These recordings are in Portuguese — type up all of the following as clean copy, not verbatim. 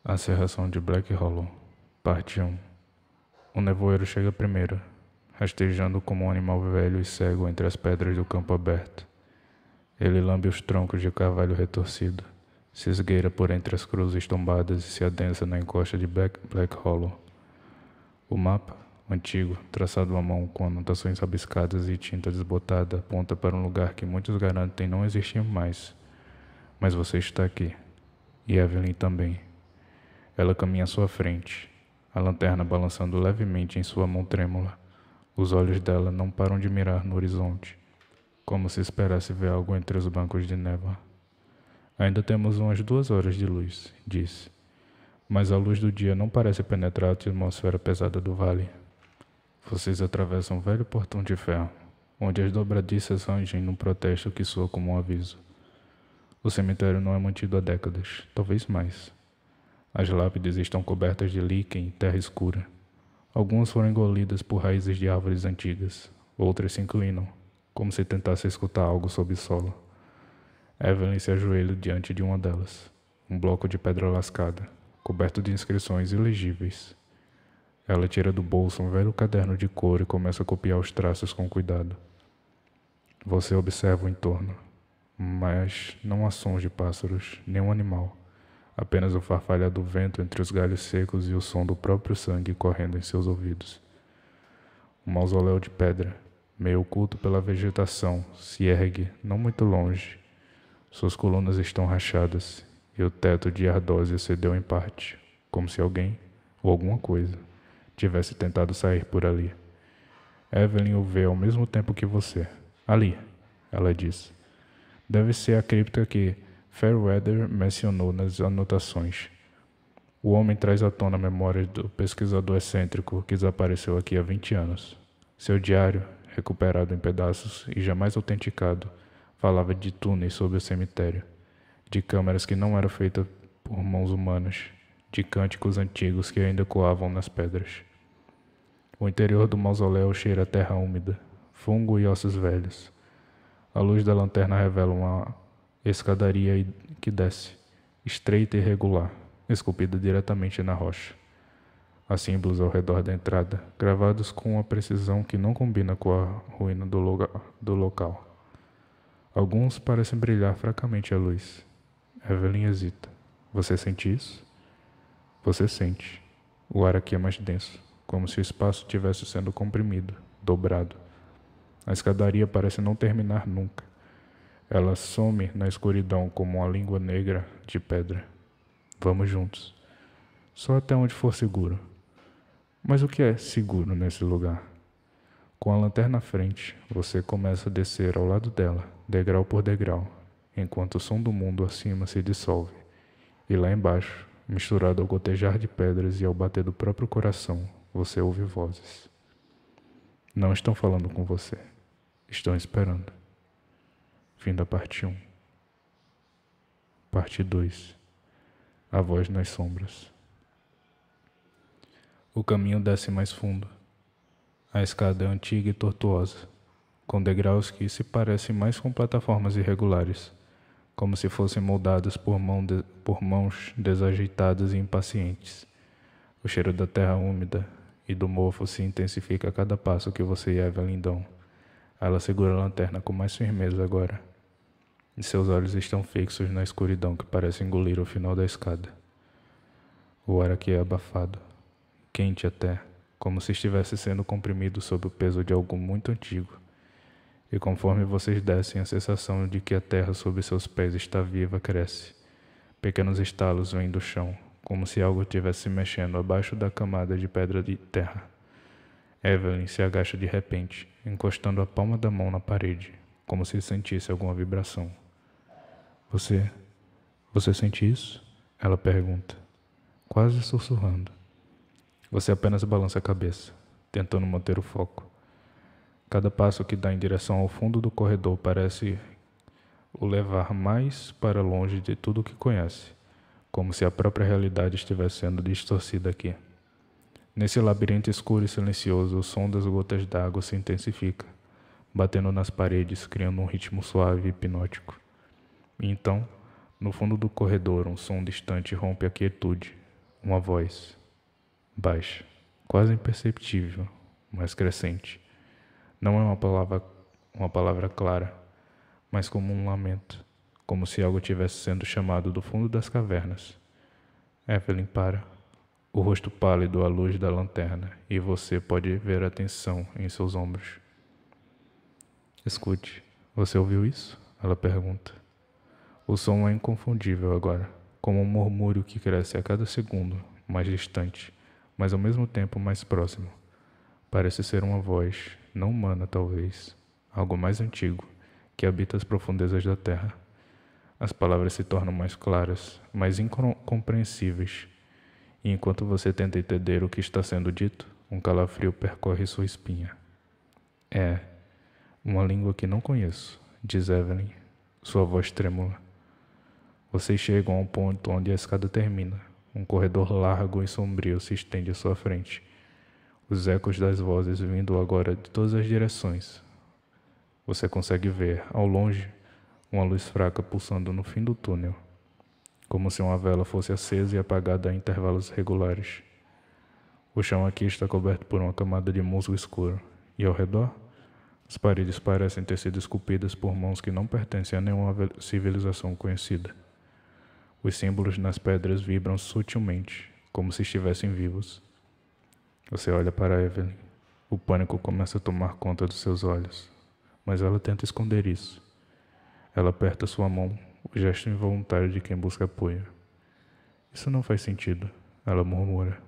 A Serração de Black Hollow, Parte 1. O nevoeiro chega primeiro, rastejando como um animal velho e cego entre as pedras do campo aberto. Ele lambe os troncos de carvalho retorcido, se esgueira por entre as cruzes tombadas e se adensa na encosta de Black Hollow. O mapa, antigo, traçado à mão com anotações rabiscadas e tinta desbotada, aponta para um lugar que muitos garantem não existir mais. Mas você está aqui. E Evelyn também. Ela caminha à sua frente, a lanterna balançando levemente em sua mão trêmula. Os olhos dela não param de mirar no horizonte, como se esperasse ver algo entre os bancos de névoa. Ainda temos umas 2 horas de luz, disse, mas a luz do dia não parece penetrar a atmosfera pesada do vale. Vocês atravessam um velho portão de ferro, onde as dobradiças rangem num protesto que soa como um aviso. O cemitério não é mantido há décadas, talvez mais. As lápides estão cobertas de líquen e terra escura. Algumas foram engolidas por raízes de árvores antigas, outras se inclinam, como se tentasse escutar algo sob o solo. Evelyn se ajoelha diante de uma delas, um bloco de pedra lascada, coberto de inscrições ilegíveis. Ela tira do bolso um velho caderno de cor e começa a copiar os traços com cuidado. Você observa o entorno, mas não há sons de pássaros, nenhum animal. Apenas o farfalhar do vento entre os galhos secos e o som do próprio sangue correndo em seus ouvidos. Um mausoléu de pedra, meio oculto pela vegetação, se ergue, não muito longe. Suas colunas estão rachadas, e o teto de ardósia cedeu em parte, como se alguém, ou alguma coisa, tivesse tentado sair por ali. Evelyn o vê ao mesmo tempo que você. Ali, ela diz. Deve ser a cripta que Fairweather mencionou nas anotações. O homem traz à tona memórias do pesquisador excêntrico que desapareceu aqui há 20 anos. Seu diário, recuperado em pedaços e jamais autenticado, falava de túneis sob o cemitério, de câmaras que não eram feitas por mãos humanas, de cânticos antigos que ainda coavam nas pedras. O interior do mausoléu cheira a terra úmida, fungo e ossos velhos. A luz da lanterna revela uma escadaria que desce, estreita e irregular, esculpida diretamente na rocha. Há símbolos ao redor da entrada, gravados com uma precisão que não combina com a ruína do local. Alguns parecem brilhar fracamente à luz. Evelyn hesita. Você sente isso? Você sente. O ar aqui é mais denso, como se o espaço estivesse sendo comprimido, dobrado. A escadaria parece não terminar nunca. Ela some na escuridão como uma língua negra de pedra. Vamos juntos. Só até onde for seguro. Mas o que é seguro nesse lugar? Com a lanterna à frente, você começa a descer ao lado dela, degrau por degrau, enquanto o som do mundo acima se dissolve. E lá embaixo, misturado ao gotejar de pedras e ao bater do próprio coração, você ouve vozes. Não estão falando com você. Estão esperando. Fim da parte 1. Parte 2. A voz nas sombras. O caminho desce mais fundo. A escada é antiga e tortuosa, com degraus que se parecem mais com plataformas irregulares, como se fossem moldadas por mãos desajeitadas e impacientes. O cheiro da terra úmida e do mofo se intensifica a cada passo que você e Evelyn dão. Ela segura a lanterna com mais firmeza agora, e seus olhos estão fixos na escuridão que parece engolir o final da escada. O ar aqui é abafado, quente até, como se estivesse sendo comprimido sob o peso de algo muito antigo. E conforme vocês descem, a sensação de que a terra sob seus pés está viva cresce. Pequenos estalos vêm do chão, como se algo estivesse se mexendo abaixo da camada de pedra de terra. Evelyn se agacha de repente, encostando a palma da mão na parede, como se sentisse alguma vibração. Você sente isso? Ela pergunta, quase sussurrando. Você apenas balança a cabeça, tentando manter o foco. Cada passo que dá em direção ao fundo do corredor parece o levar mais para longe de tudo o que conhece, como se a própria realidade estivesse sendo distorcida aqui. Nesse labirinto escuro e silencioso, o som das gotas d'água se intensifica, batendo nas paredes, criando um ritmo suave e hipnótico. E então, no fundo do corredor, um som distante rompe a quietude, Uma voz, baixa, quase imperceptível, mas crescente. Não é uma palavra clara, mas como um lamento, como se algo tivesse sendo chamado do fundo das cavernas. Evelyn para, o rosto pálido à luz da lanterna, e você pode ver a tensão em seus ombros. Escute, você ouviu isso? Ela pergunta. O som é inconfundível agora, como um murmúrio que cresce a cada segundo, mais distante, mas ao mesmo tempo mais próximo. Parece ser uma voz, não humana talvez, algo mais antigo, que habita as profundezas da terra. As palavras se tornam mais claras, mais incompreensíveis, e enquanto você tenta entender o que está sendo dito, um calafrio percorre sua espinha. É uma língua que não conheço, diz Evelyn, sua voz trêmula. Vocês chegam ao ponto onde a escada termina. Um corredor largo e sombrio se estende à sua frente. Os ecos das vozes vindo agora de todas as direções. Você consegue ver, ao longe, uma luz fraca pulsando no fim do túnel, como se uma vela fosse acesa e apagada a intervalos regulares. O chão aqui está coberto por uma camada de musgo escuro, e ao redor, as paredes parecem ter sido esculpidas por mãos que não pertencem a nenhuma civilização conhecida. Os símbolos nas pedras vibram sutilmente, como se estivessem vivos. Você olha para Evelyn. O pânico começa a tomar conta dos seus olhos, mas ela tenta esconder isso. Ela aperta sua mão, o gesto involuntário de quem busca apoio. Isso não faz sentido, ela murmura.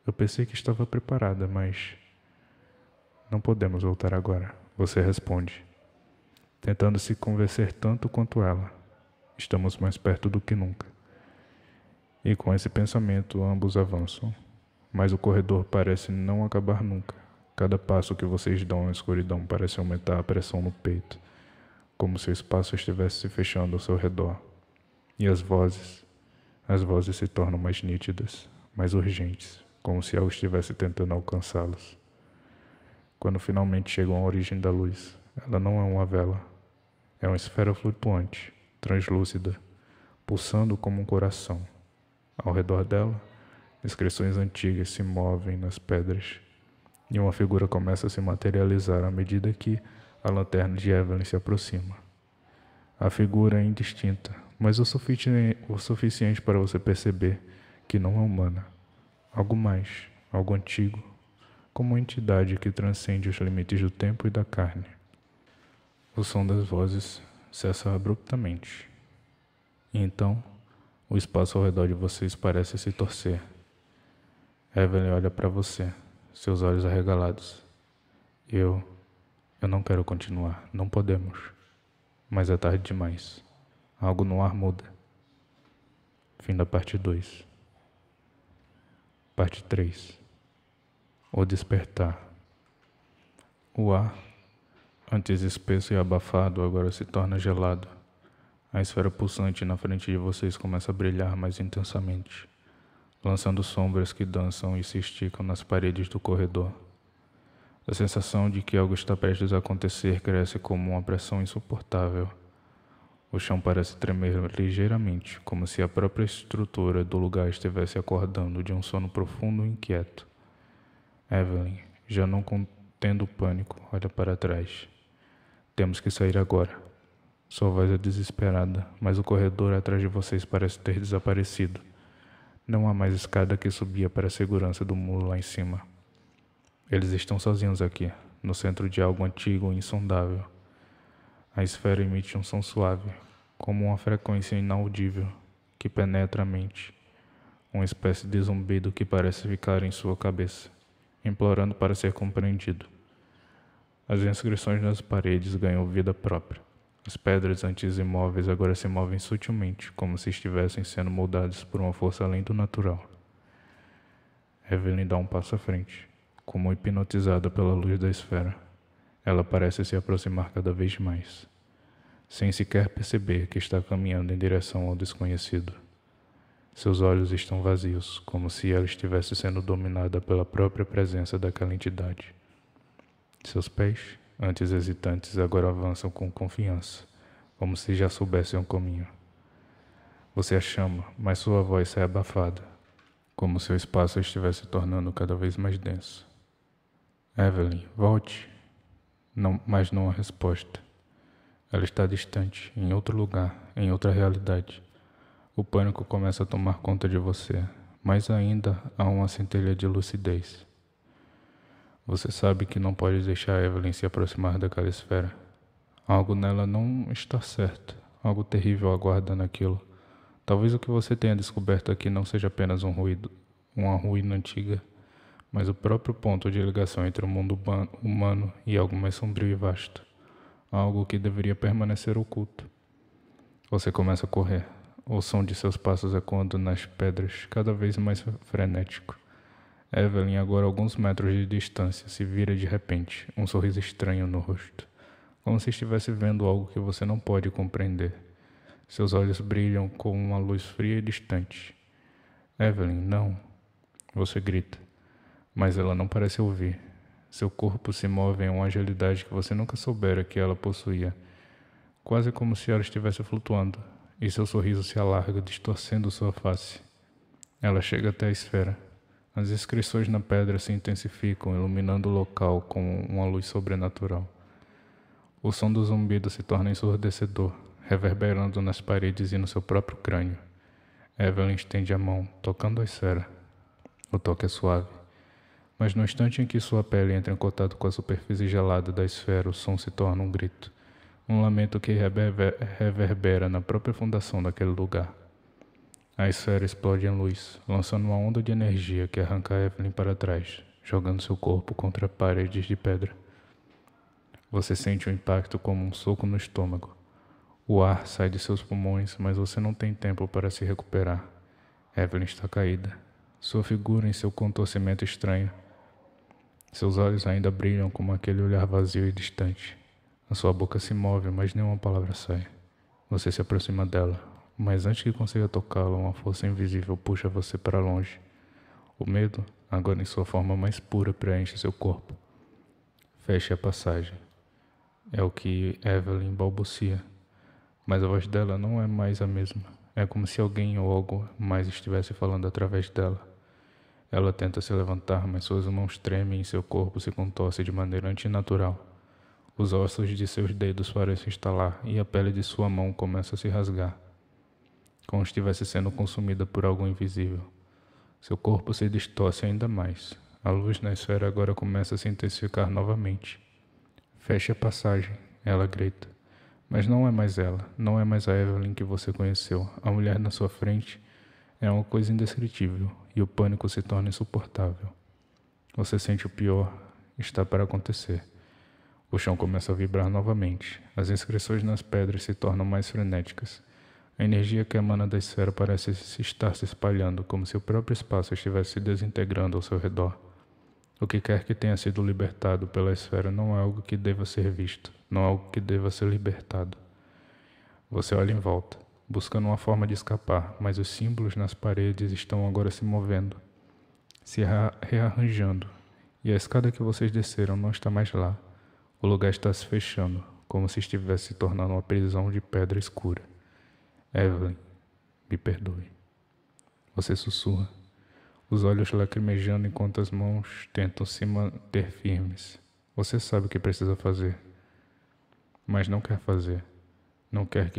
Eu pensei que estava preparada, mas... Não podemos voltar agora, você responde, tentando se convencer tanto quanto ela. Estamos mais perto do que nunca. E com esse pensamento, ambos avançam. Mas o corredor parece não acabar nunca. Cada passo que vocês dão na escuridão parece aumentar a pressão no peito, como se o espaço estivesse se fechando ao seu redor. E as vozes se tornam mais nítidas, mais urgentes, como se algo estivesse tentando alcançá-los. Quando finalmente chegam à origem da luz, ela não é uma vela. É uma esfera flutuante, translúcida, pulsando como um coração. Ao redor dela, inscrições antigas se movem nas pedras, e uma figura começa a se materializar à medida que a lanterna de Evelyn se aproxima. A figura é indistinta, mas o suficiente para você perceber que não é humana. Algo mais, algo antigo, como uma entidade que transcende os limites do tempo e da carne. O som das vozes cessa abruptamente. E então, o espaço ao redor de vocês parece se torcer. Evelyn olha para você, seus olhos arregalados. Eu não quero continuar, não podemos. Mas é tarde demais. Algo no ar muda. Fim da parte 2. Parte 3. O despertar. O ar, antes espesso e abafado, agora se torna gelado. A esfera pulsante na frente de vocês começa a brilhar mais intensamente, lançando sombras que dançam e se esticam nas paredes do corredor. A sensação de que algo está prestes a acontecer cresce como uma pressão insuportável. O chão parece tremer ligeiramente, como se a própria estrutura do lugar estivesse acordando de um sono profundo e inquieto. Evelyn, já não contendo o pânico, olha para trás. Temos que sair agora. Sua voz é desesperada, mas o corredor atrás de vocês parece ter desaparecido. Não há mais escada que subia para a segurança do muro lá em cima. Eles estão sozinhos aqui, no centro de algo antigo e insondável. A esfera emite um som suave, como uma frequência inaudível, que penetra a mente. Uma espécie de zumbido que parece ficar em sua cabeça, implorando para ser compreendido. As inscrições nas paredes ganham vida própria. As pedras antes imóveis agora se movem sutilmente, como se estivessem sendo moldadas por uma força além do natural. Evelyn dá um passo à frente, como hipnotizada pela luz da esfera. Ela parece se aproximar cada vez mais, sem sequer perceber que está caminhando em direção ao desconhecido. Seus olhos estão vazios, como se ela estivesse sendo dominada pela própria presença daquela entidade. Seus pés, antes hesitantes, agora avançam com confiança, como se já soubessem o caminho. Você a chama, mas sua voz sai abafada. como se o espaço estivesse se tornando cada vez mais denso. Evelyn, volte. Não, mas não há resposta. Ela está distante, em outro lugar, em outra realidade. O pânico começa a tomar conta de você, mas ainda há uma centelha de lucidez. Você sabe que não pode deixar Evelyn se aproximar daquela esfera. Algo nela não está certo, algo terrível aguarda naquilo. Talvez o que você tenha descoberto aqui não seja apenas um ruído, uma ruína antiga, mas o próprio ponto de ligação entre o mundo humano e algo mais sombrio e vasto. Algo que deveria permanecer oculto. Você começa a correr, o som de seus passos ecoando nas pedras, cada vez mais frenético. Evelyn, agora a alguns metros de distância, se vira de repente, um sorriso estranho no rosto, como se estivesse vendo algo que você não pode compreender. Seus olhos brilham com uma luz fria e distante. Evelyn, não! Você grita, mas ela não parece ouvir. Seu corpo se move em uma agilidade que você nunca soubera que ela possuía, quase como se ela estivesse flutuando, e seu sorriso se alarga, distorcendo sua face. Ela chega até a esfera. As inscrições na pedra se intensificam, iluminando o local com uma luz sobrenatural. O som do zumbido se torna ensurdecedor, reverberando nas paredes e no seu próprio crânio. Evelyn estende a mão, tocando a esfera. O toque é suave, mas no instante em que sua pele entra em contato com a superfície gelada da esfera, o som se torna um grito, um lamento que reverbera na própria fundação daquele lugar. A esfera explode em luz, lançando uma onda de energia que arranca Evelyn para trás, jogando seu corpo contra paredes de pedra. Você sente o impacto como um soco no estômago. O ar sai de seus pulmões, mas você não tem tempo para se recuperar. Evelyn está caída, sua figura em seu contorcimento estranho. Seus olhos ainda brilham como aquele olhar vazio e distante. A sua boca se move, mas nenhuma palavra sai. Você se aproxima dela, mas antes que consiga tocá-la, uma força invisível puxa você para longe. O medo, agora em sua forma mais pura, preenche seu corpo. Feche a passagem. É o que Evelyn balbucia, mas a voz dela não é mais a mesma. É como se alguém ou algo mais estivesse falando através dela. Ela tenta se levantar, mas suas mãos tremem e seu corpo se contorce de maneira antinatural. Os ossos de seus dedos parecem estalar e a pele de sua mão começa a se rasgar, como estivesse sendo consumida por algo invisível. Seu corpo se distorce ainda mais. A luz na esfera agora começa a se intensificar novamente. Feche a passagem, ela grita. Mas não é mais ela, não é mais a Evelyn que você conheceu. A mulher na sua frente é uma coisa indescritível e o pânico se torna insuportável. Você sente o pior, está para acontecer. O chão começa a vibrar novamente. As inscrições nas pedras se tornam mais frenéticas. A energia que emana da esfera parece estar se espalhando, como se o próprio espaço estivesse se desintegrando ao seu redor. O que quer que tenha sido libertado pela esfera não é algo que deva ser visto, não é algo que deva ser libertado. Você olha em volta, buscando uma forma de escapar, mas os símbolos nas paredes estão agora se movendo, se rearranjando, e a escada que vocês desceram não está mais lá. O lugar está se fechando, como se estivesse se tornando uma prisão de pedra escura. Evelyn, me perdoe. Você sussurra, os olhos lacrimejando enquanto as mãos tentam se manter firmes. Você sabe o que precisa fazer, mas não quer fazer. Não quer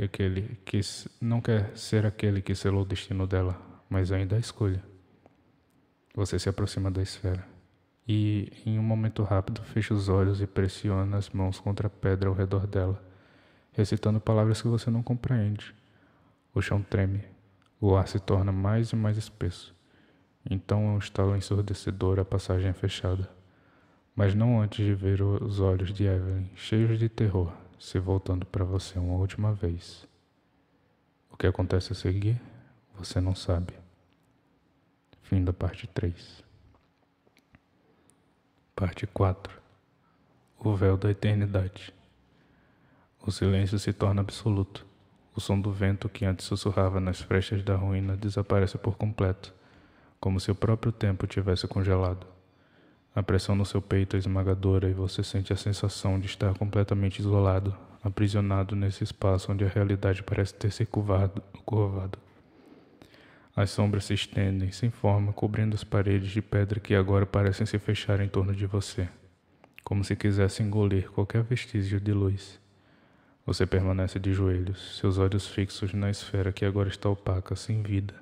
ser aquele que selou o destino dela, mas ainda a escolha. Você se aproxima da esfera e, em um momento rápido, fecha os olhos e pressiona as mãos contra a pedra ao redor dela, recitando palavras que você não compreende. O chão treme, o ar se torna mais e mais espesso. Então é um estalo ensurdecedor, a passagem é fechada. Mas não antes de ver os olhos de Evelyn, cheios de terror, se voltando para você uma última vez. O que acontece a seguir, você não sabe. Fim da parte 3. Parte 4. O véu da eternidade. O silêncio se torna absoluto. O som do vento que antes sussurrava nas frestas da ruína desaparece por completo, como se o próprio tempo tivesse congelado. A pressão no seu peito é esmagadora e você sente a sensação de estar completamente isolado, aprisionado nesse espaço onde a realidade parece ter se curvado. As sombras se estendem, sem forma, cobrindo as paredes de pedra que agora parecem se fechar em torno de você, como se quisessem engolir qualquer vestígio de luz. Você permanece de joelhos, seus olhos fixos na esfera que agora está opaca, sem vida.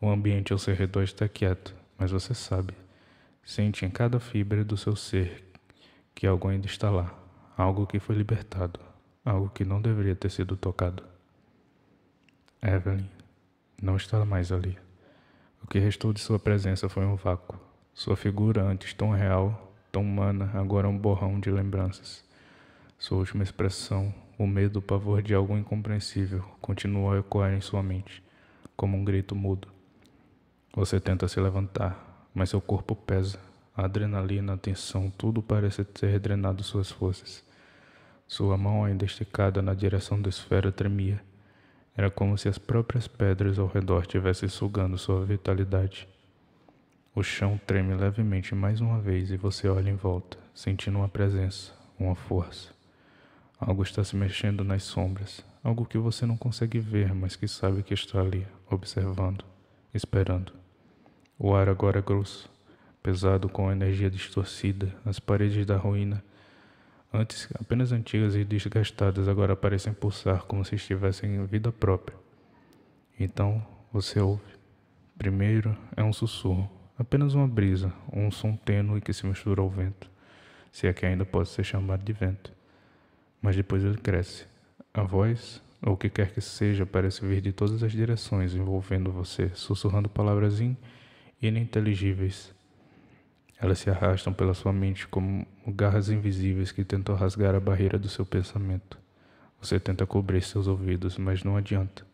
O ambiente ao seu redor está quieto, mas você sabe, sente em cada fibra do seu ser que algo ainda está lá, algo que foi libertado, algo que não deveria ter sido tocado. Evelyn não está mais ali. O que restou de sua presença foi um vácuo. Sua figura, antes tão real, tão humana, agora um borrão de lembranças. Sua última expressão, o medo, o pavor de algo incompreensível, continuou a ecoar em sua mente, como um grito mudo. Você tenta se levantar, mas seu corpo pesa. A adrenalina, a tensão, tudo parece ter drenado suas forças. Sua mão, ainda esticada na direção da esfera, tremia. Era como se as próprias pedras ao redor estivessem sugando sua vitalidade. O chão treme levemente mais uma vez e você olha em volta, sentindo uma presença, uma força. Algo está se mexendo nas sombras, algo que você não consegue ver, mas que sabe que está ali, observando, esperando. O ar agora é grosso, pesado com a energia distorcida, as paredes da ruína, antes apenas antigas e desgastadas, agora parecem pulsar como se estivessem em vida própria. Então você ouve. Primeiro é um sussurro, apenas uma brisa, um som tênue que se mistura ao vento, se é que ainda pode ser chamado de vento. Mas depois ele cresce. A voz, ou o que quer que seja, parece vir de todas as direções, envolvendo você, sussurrando palavras ininteligíveis. Elas se arrastam pela sua mente como garras invisíveis que tentam rasgar a barreira do seu pensamento. Você tenta cobrir seus ouvidos, mas não adianta.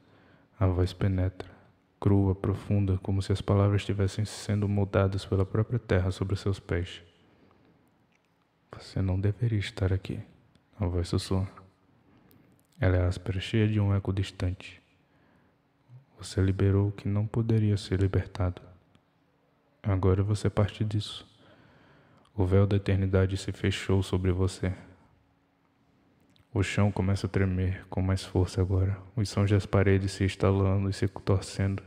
A voz penetra, crua, profunda, como se as palavras estivessem sendo moldadas pela própria terra sobre seus pés. Você não deveria estar aqui, a voz sussurra. Ela é áspera, cheia de um eco distante. Você liberou o que não poderia ser libertado. Agora você parte disso. O véu da eternidade se fechou sobre você. O chão começa a tremer com mais força agora. Os sons das paredes se estalando e se torcendo,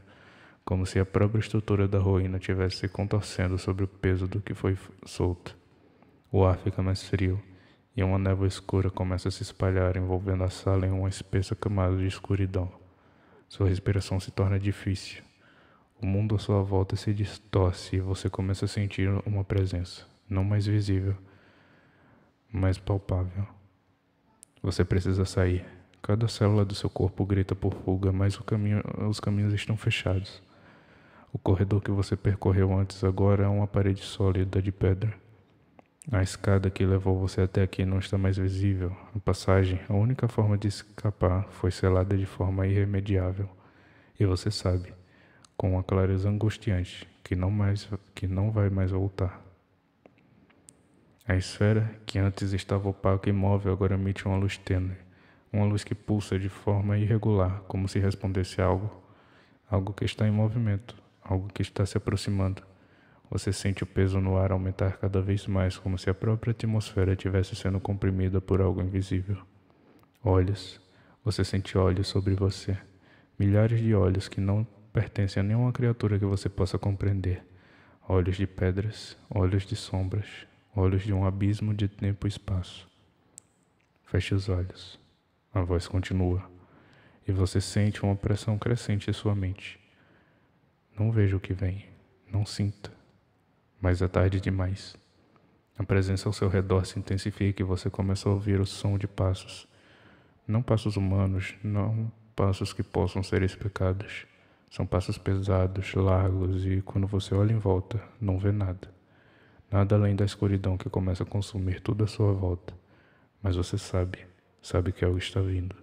como se a própria estrutura da ruína estivesse se contorcendo sobre o peso do que foi solto. O ar fica mais frio e uma névoa escura começa a se espalhar, envolvendo a sala em uma espessa camada de escuridão. Sua respiração se torna difícil. O mundo à sua volta se distorce e você começa a sentir uma presença. Não mais visível, mas palpável. Você precisa sair. Cada célula do seu corpo grita por fuga, mas os caminhos estão fechados. O corredor que você percorreu antes agora é uma parede sólida de pedra. A escada que levou você até aqui não está mais visível. A passagem, a única forma de escapar, foi selada de forma irremediável. E você sabe, com uma clareza angustiante, que não vai mais voltar. A esfera, que antes estava opaca e imóvel, agora emite uma luz tênue. Uma luz que pulsa de forma irregular, como se respondesse a algo que está em movimento, algo que está se aproximando. Você sente o peso no ar aumentar cada vez mais, como se a própria atmosfera estivesse sendo comprimida por algo invisível. Olhos. Você sente olhos sobre você. Milhares de olhos que não pertencem a nenhuma criatura que você possa compreender. Olhos de pedras, olhos de sombras, olhos de um abismo de tempo e espaço. Feche os olhos. A voz continua. E você sente uma pressão crescente em sua mente. Não veja o que vem. Não sinta. Mas é tarde demais. A presença ao seu redor se intensifica e você começa a ouvir o som de passos. Não passos humanos, não passos que possam ser explicados. São passos pesados, largos e, quando você olha em volta, não vê nada. Nada além da escuridão que começa a consumir tudo à sua volta. Mas você sabe que algo está vindo.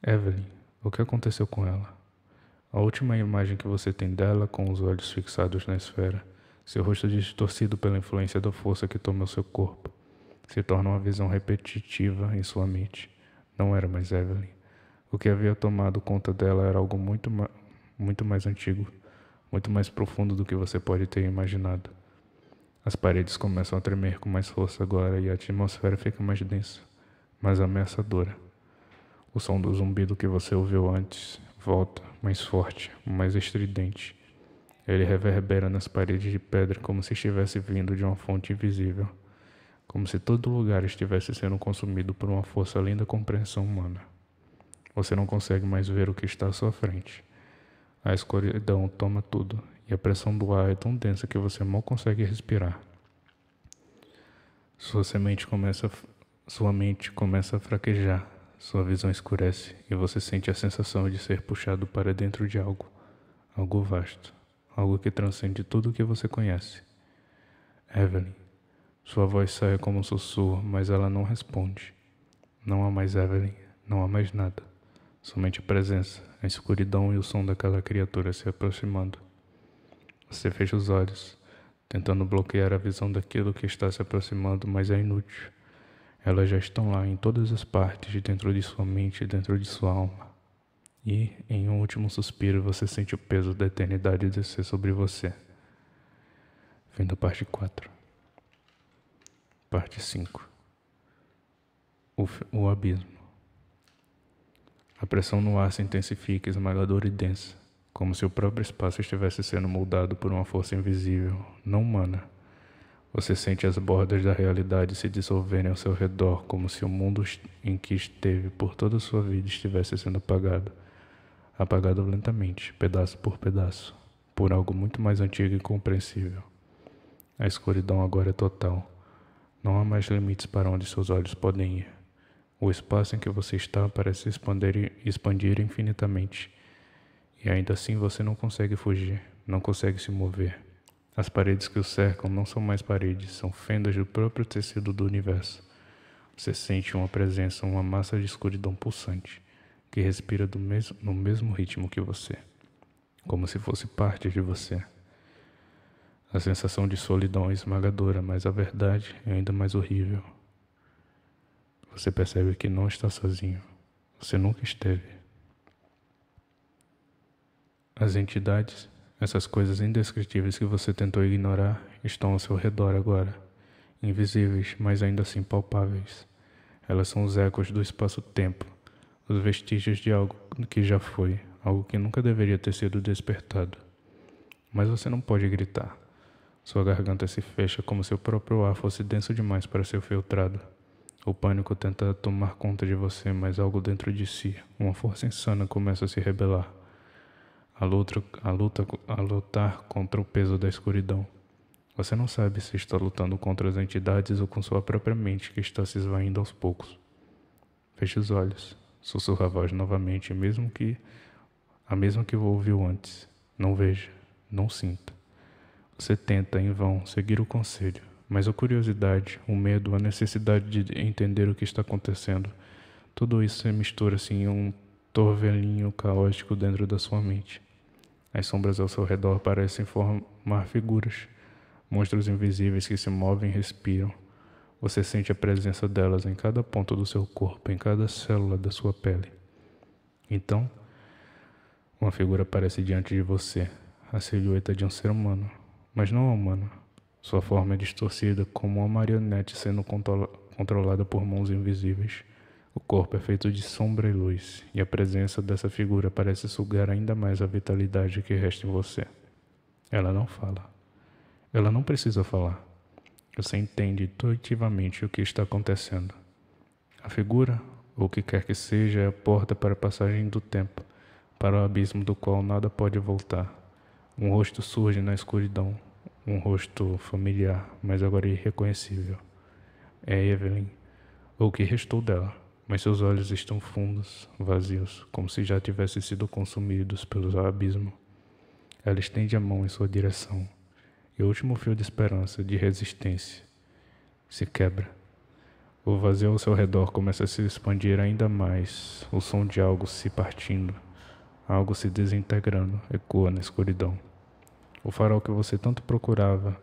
Evelyn, o que aconteceu com ela? A última imagem que você tem dela, com os olhos fixados na esfera, seu rosto distorcido pela influência da força que toma o seu corpo, se torna uma visão repetitiva em sua mente. Não era mais Evelyn. O que havia tomado conta dela era algo muito mais antigo, muito mais profundo do que você pode ter imaginado. As paredes começam a tremer com mais força agora e a atmosfera fica mais densa, mais ameaçadora. O som do zumbido que você ouviu antes, volta, mais forte, mais estridente. Ele reverbera nas paredes de pedra como se estivesse vindo de uma fonte invisível, como se todo lugar estivesse sendo consumido por uma força além da compreensão humana. Você não consegue mais ver o que está à sua frente. A escuridão toma tudo, e a pressão do ar é tão densa que você mal consegue respirar. Sua mente começa a fraquejar, sua visão escurece, e você sente a sensação de ser puxado para dentro de algo vasto, algo que transcende tudo o que você conhece. Evelyn. Sua voz sai como um sussurro, mas ela não responde. Não há mais Evelyn, não há mais nada. Somente a presença, a escuridão e o som daquela criatura se aproximando. Você fecha os olhos, tentando bloquear a visão daquilo que está se aproximando, mas é inútil. Elas já estão lá em todas as partes, dentro de sua mente e dentro de sua alma. E, em um último suspiro, você sente o peso da eternidade descer sobre você. Fim da parte 4. Parte 5. O abismo. A pressão no ar se intensifica, esmagadora e densa, como se o próprio espaço estivesse sendo moldado por uma força invisível, não humana. Você sente as bordas da realidade se dissolverem ao seu redor, como se o mundo em que esteve por toda a sua vida estivesse sendo apagado. Apagado lentamente, pedaço por pedaço, por algo muito mais antigo e incompreensível. A escuridão agora é total. Não há mais limites para onde seus olhos podem ir. O espaço em que você está parece expandir infinitamente. E ainda assim você não consegue fugir, não consegue se mover. As paredes que o cercam não são mais paredes, são fendas do próprio tecido do universo. Você sente uma presença, uma massa de escuridão pulsante, que respira no mesmo ritmo que você, como se fosse parte de você. A sensação de solidão é esmagadora, mas a verdade é ainda mais horrível. Você percebe que não está sozinho. Você nunca esteve. As entidades, essas coisas indescritíveis que você tentou ignorar, estão ao seu redor agora. Invisíveis, mas ainda assim palpáveis. Elas são os ecos do espaço-tempo, os vestígios de algo que já foi, algo que nunca deveria ter sido despertado. Mas você não pode gritar. Sua garganta se fecha como se o próprio ar fosse denso demais para ser filtrado. O pânico tenta tomar conta de você, mas algo dentro de si, uma força insana, começa a se rebelar. A lutar contra o peso da escuridão. Você não sabe se está lutando contra as entidades ou com sua própria mente que está se esvaindo aos poucos. Feche os olhos, sussurra a voz novamente, a mesma que ouviu antes. Não veja, não sinta. Você tenta, em vão, seguir o conselho, mas a curiosidade, o medo, a necessidade de entender o que está acontecendo, tudo isso se mistura-se em um torvelinho caótico dentro da sua mente. As sombras ao seu redor parecem formar figuras, monstros invisíveis que se movem e respiram. Você sente a presença delas em cada ponto do seu corpo, em cada célula da sua pele. Então, uma figura aparece diante de você, a silhueta de um ser humano. Mas não é humano. Sua forma é distorcida como uma marionete sendo controlada por mãos invisíveis. O corpo é feito de sombra e luz, e a presença dessa figura parece sugar ainda mais a vitalidade que resta em você. Ela não fala. Ela não precisa falar. Você entende intuitivamente o que está acontecendo. A figura, ou o que quer que seja, é a porta para a passagem do tempo, para o abismo do qual nada pode voltar. Um rosto surge na escuridão, um rosto familiar, mas agora irreconhecível. É Evelyn, ou o que restou dela, mas seus olhos estão fundos, vazios, como se já tivessem sido consumidos pelo abismo. Ela estende a mão em sua direção, e o último fio de esperança, de resistência, se quebra. O vazio ao seu redor começa a se expandir ainda mais, o som de algo se partindo, algo se desintegrando, ecoa na escuridão. O farol que você tanto procurava,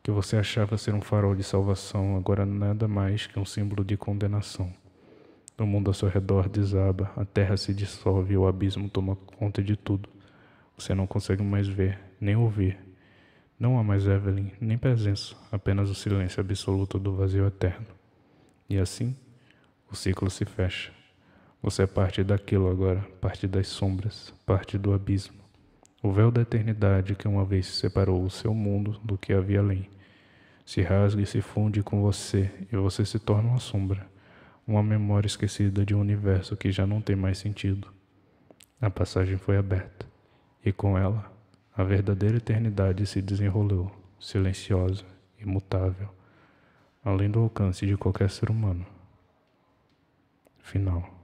que você achava ser um farol de salvação, agora nada mais que um símbolo de condenação. O mundo ao seu redor desaba, a terra se dissolve e o abismo toma conta de tudo. Você não consegue mais ver, nem ouvir. Não há mais Evelyn, nem presença, apenas o silêncio absoluto do vazio eterno. E assim, o ciclo se fecha. Você é parte daquilo agora, parte das sombras, parte do abismo. O véu da eternidade que uma vez separou o seu mundo do que havia além se rasga e se funde com você, e você se torna uma sombra, uma memória esquecida de um universo que já não tem mais sentido. A passagem foi aberta, e com ela, a verdadeira eternidade se desenrolou, silenciosa, imutável, além do alcance de qualquer ser humano. Final.